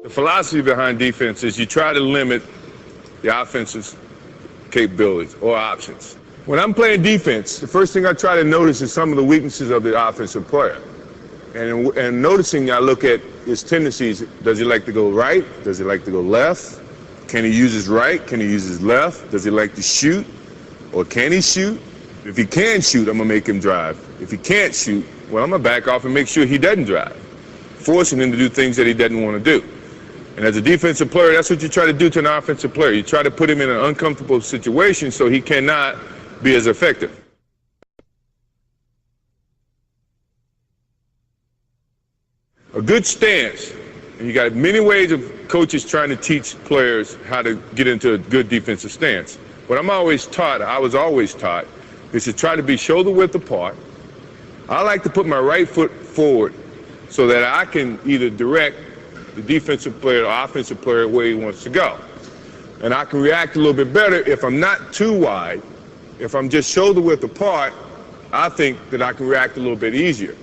The philosophy behind defense is you try to limit the offense's capabilities or options. When I'm playing defense, the first thing I try to notice is some of the weaknesses of the offensive player. And noticing, I look at his tendencies. Does he like to go right? Does he like to go left? Can he use his right? Can he use his left? Does he like to shoot? Or can he shoot? If he can shoot, I'm going to make him drive. If he can't shoot, well, I'm going to back off and make sure he doesn't drive, forcing him to do things that he doesn't want to do. And as a defensive player, that's what you try to do to an offensive player. You try to put him in an uncomfortable situation so he cannot be as effective. A good stance, and you got many ways of coaches trying to teach players how to get into a good defensive stance. What I was always taught, is to try to be shoulder width apart. I like to put my right foot forward so that I can either direct the defensive player or offensive player where he wants to go. And I can react a little bit better if I'm not too wide. If I'm just shoulder width apart, I think that I can react a little bit easier.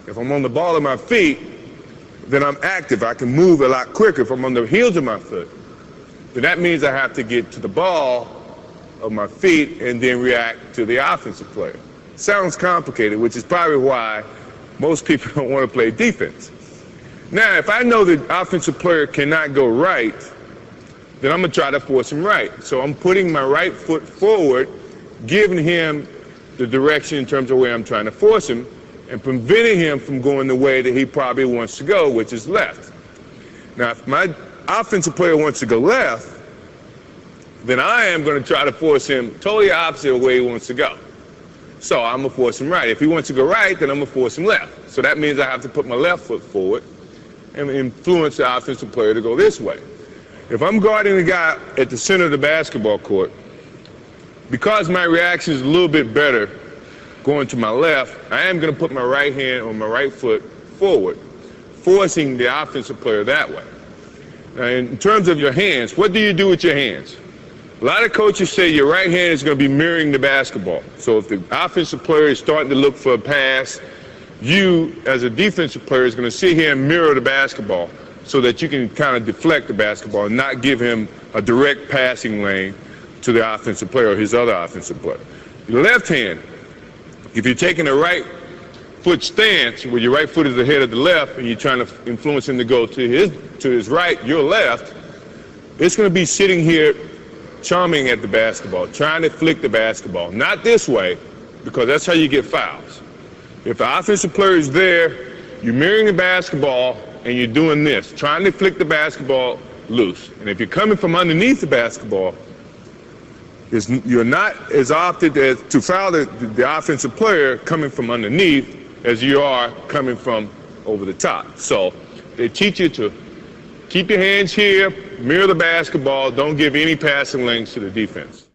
If I'm on the ball of my feet, then I'm active. I can move a lot quicker. If I'm on the heels of my foot, then that means I have to get to the ball of my feet and then react to the offensive player. Sounds complicated, which is probably why most people don't want to play defense. Now, if I know the offensive player cannot go right, then I'm going to try to force him right. So I'm putting my right foot forward, giving him the direction in terms of where I'm trying to force him, and preventing him from going the way that he probably wants to go, which is left. Now, if my offensive player wants to go left, then I am going to try to force him totally opposite of where he wants to go. So I'm going to force him right. If he wants to go right, then I'm going to force him left. So that means I have to put my left foot forward and influence the offensive player to go this way. If I'm guarding the guy at the center of the basketball court, because my reaction is a little bit better going to my left, I am going to put my right hand or my right foot forward, forcing the offensive player that way. Now, in terms of your hands, what do you do with your hands? A lot of coaches say your right hand is going to be mirroring the basketball. So if the offensive player is starting to look for a pass, you, as a defensive player, is going to sit here and mirror the basketball so that you can kind of deflect the basketball and not give him a direct passing lane to the offensive player or his other offensive player. Your left hand, if you're taking a right foot stance where your right foot is ahead of the left and you're trying to influence him to go to his right, your left, it's going to be sitting here charming at the basketball, trying to flick the basketball. Not this way, because that's how you get fouls. If the offensive player is there, you're mirroring the basketball and you're doing this, trying to flick the basketball loose. And if you're coming from underneath the basketball, you're not as opted as to foul the offensive player coming from underneath as you are coming from over the top. So they teach you to keep your hands here, mirror the basketball, don't give any passing lanes to the defense.